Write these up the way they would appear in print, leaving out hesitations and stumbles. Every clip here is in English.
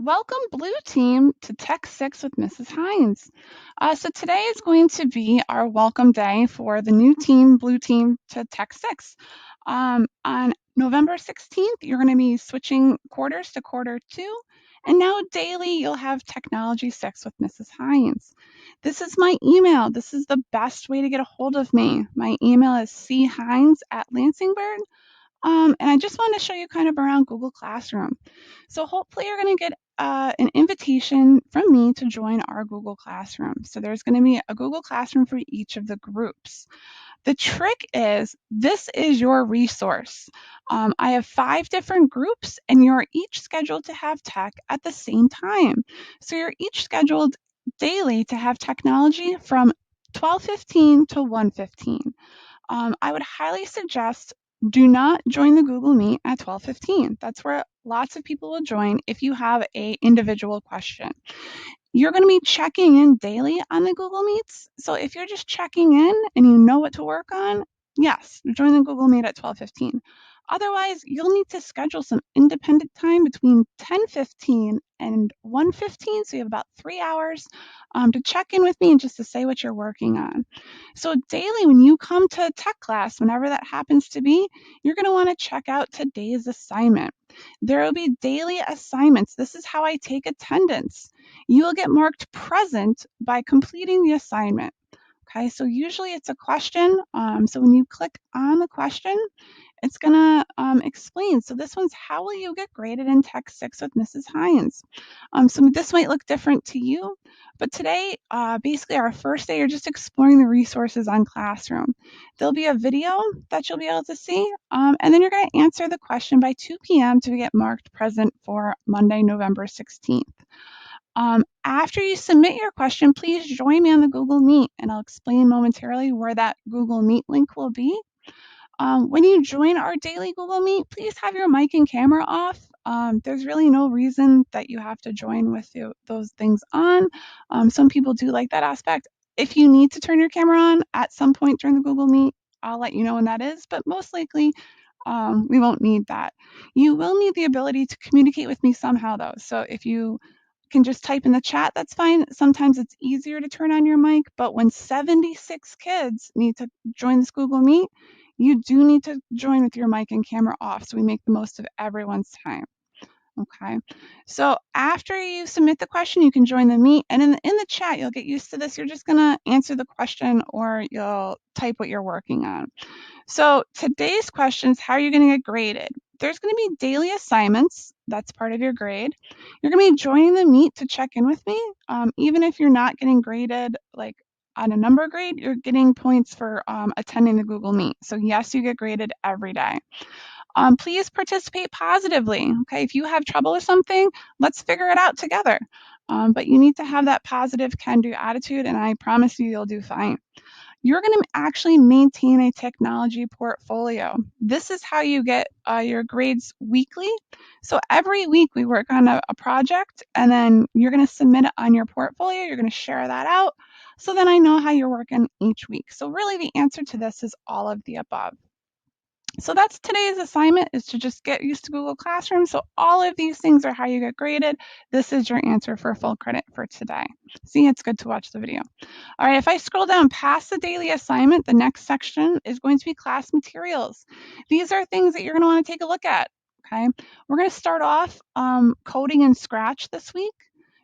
Welcome, Blue Team, to Tech 6 with Mrs. Hynes. So today is going to be our welcome day for the new team, Blue Team, to Tech 6. On November 16th, you're going to be switching quarters to quarter 2. And now daily, you'll have Technology 6 with Mrs. Hynes. This is my email. This is the best way to get a hold of me. My email is chynes@lansingburg. And I just want to show you kind of around Google Classroom. So hopefully you're going to get an invitation from me to join our Google Classroom. So there's going to be a Google Classroom for each of the groups. The trick is this is your resource. I have 5 different groups and you're each scheduled to have tech at the same time. So you're each scheduled daily to have technology from 12:15 to 1:15. I would highly suggest do not join the Google Meet at 12:15. That's where lots of people will join if you have a individual question. You're going to be checking in daily on the Google Meets. So if you're just checking in and you know what to work on, yes, join the Google Meet at 12:15. Otherwise, you'll need to schedule some independent time between 10:15 and 1:15. So you have about 3 hours to check in with me and just to say what you're working on. So daily, when you come to tech class, whenever that happens to be, you're going to want to check out today's assignment. There will be daily assignments. This is how I take attendance. You will get marked present by completing the assignment. Okay, so usually it's a question. So when you click on the question, it's going to explain. So this one's how will you get graded in Tech 6 with Mrs. Hynes? So this might look different to you, but today, basically our first day, you're just exploring the resources on Classroom. There'll be a video that you'll be able to see, and then you're going to answer the question by 2 p.m. to get marked present for Monday, November 16th. After you submit your question, please join me on the Google Meet, and I'll explain momentarily where that Google Meet link will be. When you join our daily Google Meet, please have your mic and camera off. There's really no reason that you have to join with those things on. Some people do like that aspect. If you need to turn your camera on at some point during the Google Meet, I'll let you know when that is, but most likely we won't need that. You will need the ability to communicate with me somehow, though. So if you can just type in the chat, that's fine. Sometimes it's easier to turn on your mic, but when 76 kids need to join this Google Meet, you do need to join with your mic and camera off so we make the most of everyone's time. Okay, so after you submit the question, you can join the meet, and in the chat, you'll get used to this. You're just gonna answer the question or you'll type what you're working on. So today's question is how are you going to get graded? There's going to be daily assignments. That's part of your grade. You're going to be joining the meet to check in with me. Even if you're not getting graded like on a number grade, you're getting points for attending the Google Meet. So yes, you get graded every day. Please participate positively. Okay, if you have trouble with something, let's figure it out together. But you need to have that positive can-do attitude, and I promise you, you'll do fine. You're going to actually maintain a technology portfolio. This is how you get your grades weekly. So every week we work on a project, and then you're going to submit it on your portfolio. You're going to share that out. So then I know how you're working each week. So really the answer to this is all of the above. So that's today's assignment, is to just get used to Google Classroom. So all of these things are how you get graded. This is your answer for full credit for today. See, it's good to watch the video. All right, if I scroll down past the daily assignment, the next section is going to be class materials. These are things that you're going to want to take a look at. Okay, we're going to start off coding in Scratch this week.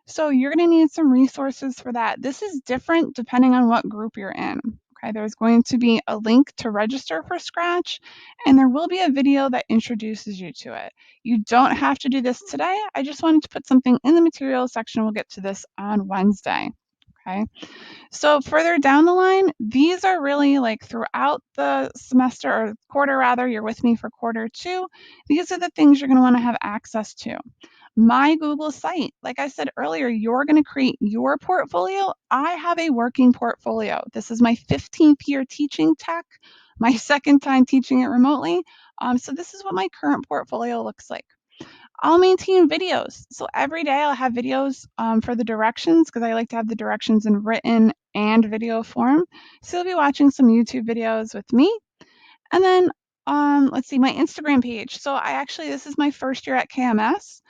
So you're going to need some resources for that. This is different depending on what group you're in. Okay, there's going to be a link to register for Scratch, and there will be a video that introduces you to it. You don't have to do this today. I just wanted to put something in the materials section. We'll get to this on Wednesday. Okay, so further down the line, these are really like throughout the semester or quarter rather, you're with me for quarter 2. These are the things you're going to want to have access to. My Google site, like I said earlier, you're going to create your portfolio. I have a working portfolio. This is my 15th year teaching tech, my second time teaching it remotely. So this is what my current portfolio looks like. I'll maintain videos. So every day I'll have videos for the directions, because I like to have the directions in written and video form. So you'll be watching some YouTube videos with me. And then let's see, my Instagram page. So this is my first year at KMS.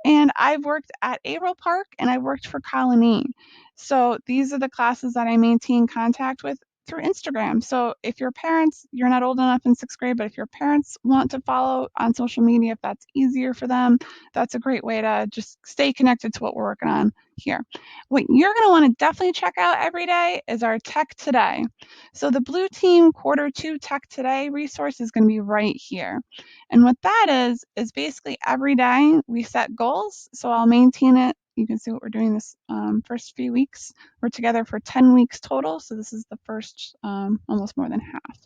And I've worked at Averill Park and I worked for Colonnade. So these are the classes that I maintain contact with through Instagram. So if your parents, you're not old enough in 6th grade, but if your parents want to follow on social media, if that's easier for them, that's a great way to just stay connected to what we're working on here. What you're going to want to definitely check out every day is our Tech Today. So the Blue Team Quarter 2 Tech Today resource is going to be right here. And what that is basically every day we set goals. So I'll maintain it. You can see what we're doing this first few weeks. We're together for 10 weeks total. So this is the first almost more than half.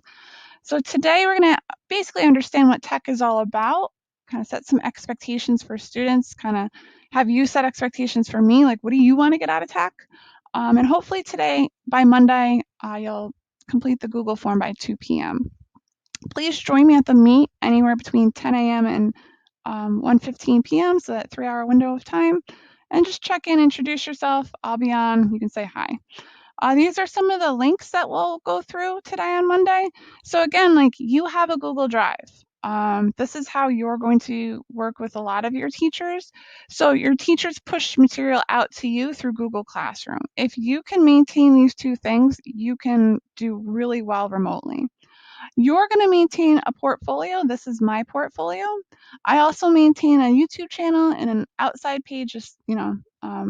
So today we're going to basically understand what tech is all about, kind of set some expectations for students, kind of have you set expectations for me, like what do you want to get out of tech? And hopefully today, by Monday, you'll complete the Google form by 2 p.m. Please join me at the meet anywhere between 10 a.m. and 1:15 p.m. So that 3-hour window of time. And just check in, introduce yourself. I'll be on. You can say hi. These are some of the links that we'll go through today on Monday. So again, like you have a Google Drive. This is how you're going to work with a lot of your teachers. So your teachers push material out to you through Google Classroom. If you can maintain these two things, you can do really well remotely. You're going to maintain a portfolio. This is my portfolio. I also maintain a YouTube channel and an outside page, just,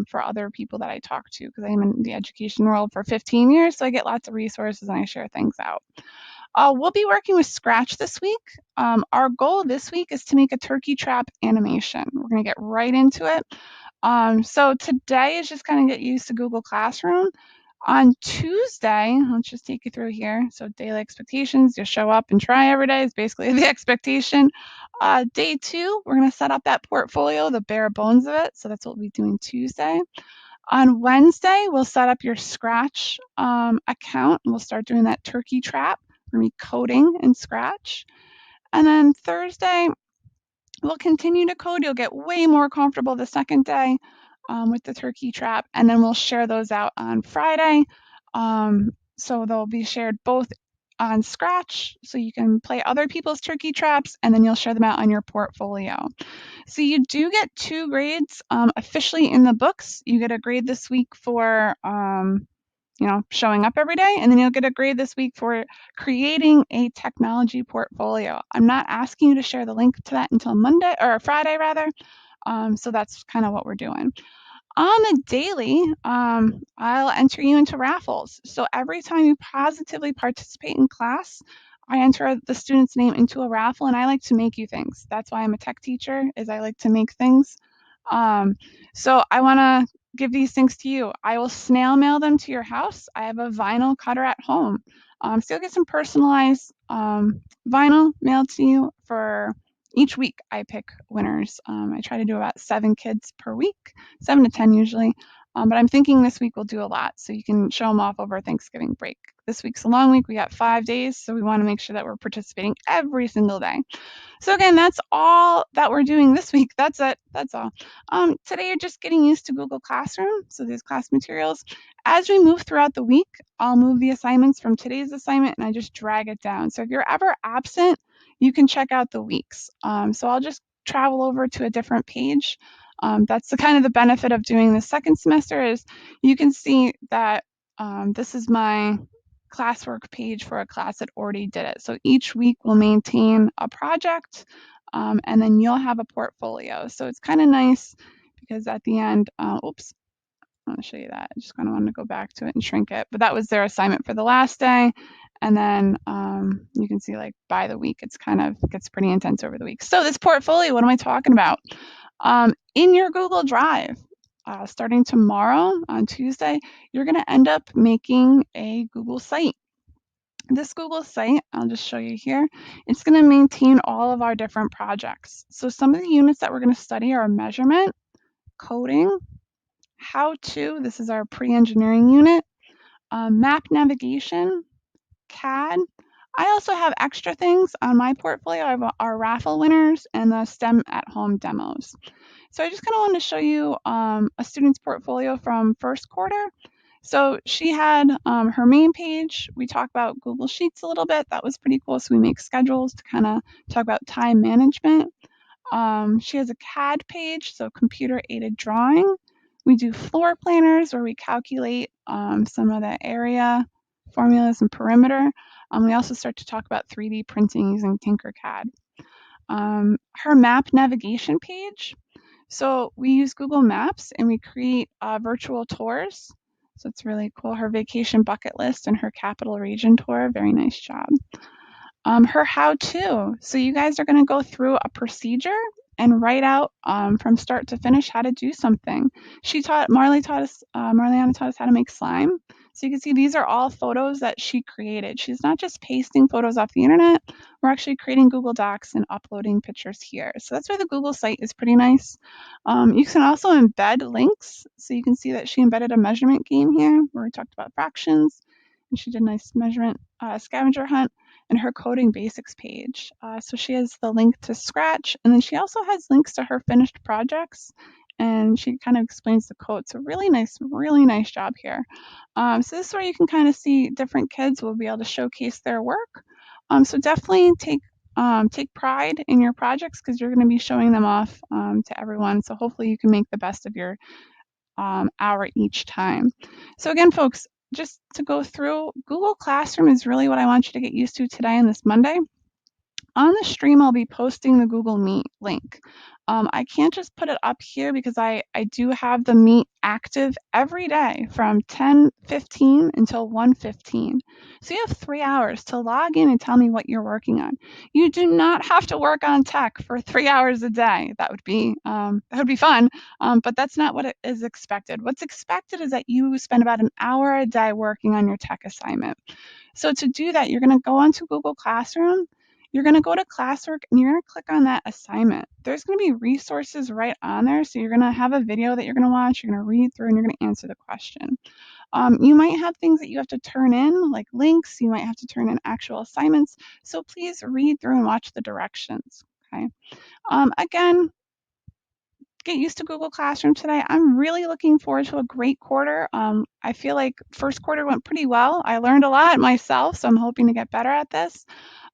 for other people that I talk to because I'm in the education world for 15 years. So I get lots of resources and I share things out. We'll be working with Scratch this week. Our goal this week is to make a turkey trap animation. We're going to get right into it. So today is just kind of get used to Google Classroom. On Tuesday, let's just take you through here. So daily expectations, you show up and try every day is basically the expectation. Day 2, we're going to set up that portfolio, the bare bones of it. So that's what we'll be doing Tuesday. On Wednesday, we'll set up your Scratch account and we'll start doing that turkey trap. We're going to be coding in Scratch. And then Thursday, we'll continue to code. You'll get way more comfortable the second day with the turkey trap, and then we'll share those out on Friday. So they'll be shared both on Scratch, so you can play other people's turkey traps, and then you'll share them out on your portfolio. So you do get 2 grades officially in the books. You get a grade this week for showing up every day. And then you'll get a grade this week for creating a technology portfolio. I'm not asking you to share the link to that until Monday or Friday rather. So that's kind of what we're doing. On the daily, I'll enter you into raffles. So every time you positively participate in class, I enter the student's name into a raffle and I like to make you things. That's why I'm a tech teacher, is I like to make things. So I want to give these things to you. I will snail mail them to your house. I have a vinyl cutter at home. So you'll get some personalized vinyl mailed to you for each week. I pick winners. I try to do about 7 kids per week, 7 to 10 usually. But I'm thinking this week we'll do a lot so you can show them off over Thanksgiving break. This week's a long week. We got 5 days, so we want to make sure that we're participating every single day. So again, that's all that we're doing this week. That's it. That's all. Today you're just getting used to Google Classroom, so these class materials. As we move throughout the week, I'll move the assignments from today's assignment and I just drag it down. So if you're ever absent, you can check out the weeks. So I'll just travel over to a different page. That's the kind of the benefit of doing the second semester is you can see that this is my classwork page for a class that already did it. So each week we'll maintain a project and then you'll have a portfolio. So it's kind of nice because at the end, oops, I want to show you that. I just kind of wanted to go back to it and shrink it. But that was their assignment for the last day. And then you can see like by the week, it's kind of gets pretty intense over the week. So this portfolio, what am I talking about? In your Google Drive, starting tomorrow on Tuesday, you're going to end up making a Google site. This Google site, I'll just show you here, it's going to maintain all of our different projects. So some of the units that we're going to study are measurement, coding, how to, this is our pre-engineering unit, map navigation, CAD. I also have extra things on my portfolio. I have our raffle winners and the STEM at home demos. So I just kind of wanted to show you a student's portfolio from first quarter. So she had her main page. We talked about Google Sheets a little bit. That was pretty cool. So we make schedules to kind of talk about time management. She has a CAD page, so computer aided drawing. We do floor planners where we calculate some of the area formulas and perimeter. We also start to talk about 3D printing using Tinkercad. Her map navigation page. So we use Google Maps and we create virtual tours. So it's really cool. Her vacation bucket list and her capital region tour. Very nice job. Her how-to. So you guys are going to go through a procedure and write out from start to finish how to do something. Marliana taught us how to make slime. So you can see these are all photos that she created. She's not just pasting photos off the internet. We're actually creating Google Docs and uploading pictures here. So that's why the Google site is pretty nice. You can also embed links. So you can see that she embedded a measurement game here where we talked about fractions. And she did a nice measurement scavenger hunt and her coding basics page. So she has the link to Scratch, and then she also has links to her finished projects, and she kind of explains the code. So really nice job here. So this is where you can kind of see different kids will be able to showcase their work. So definitely take pride in your projects because you're going to be showing them off to everyone. So hopefully you can make the best of your hour each time. So again, folks, just to go through, Google Classroom is really what I want you to get used to today and this Monday. On the stream, I'll be posting the Google Meet link. I can't just put it up here because I do have the Meet active every day from 10:15 until 1:15. So you have 3 hours to log in and tell me what you're working on. You do not have to work on tech for 3 hours a day. That would be fun, but that's not what is expected. What's expected is that you spend about an hour a day working on your tech assignment. So to do that, you're going to go onto Google Classroom. You're going to go to classwork and you're going to click on that assignment. There's going to be resources right on there. So you're going to have a video that you're going to watch, you're going to read through, and you're going to answer the question. You might have things that you have to turn in, like links. You might have to turn in actual assignments. So please read through and watch the directions. Okay. Again, get used to Google Classroom today. I'm really looking forward to a great quarter. I feel like first quarter went pretty well. I learned a lot myself, so I'm hoping to get better at this.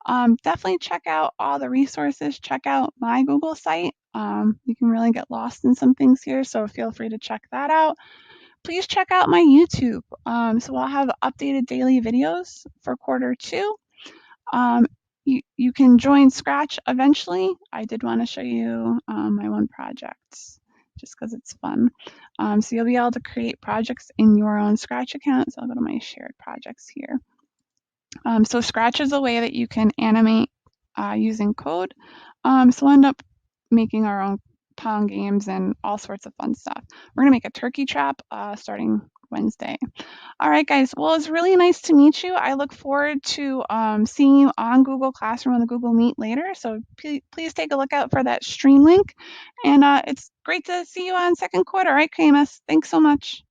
Definitely check out all the resources. Check out my Google site. You can really get lost in some things here, so feel free to check that out. Please check out my YouTube. So I'll have updated daily videos for quarter two. You can join Scratch eventually. I did want to show you my one project just because it's fun. So you'll be able to create projects in your own Scratch account. So I'll go to my shared projects here. So Scratch is a way that you can animate using code. So we'll end up making our own Pong games and all sorts of fun stuff. We're going to make a turkey trap starting Wednesday. All right, guys. Well, it's really nice to meet you. I look forward to seeing you on Google Classroom on the Google Meet later. So please take a look out for that stream link. And it's great to see you on second quarter. All right, Camus. Thanks so much.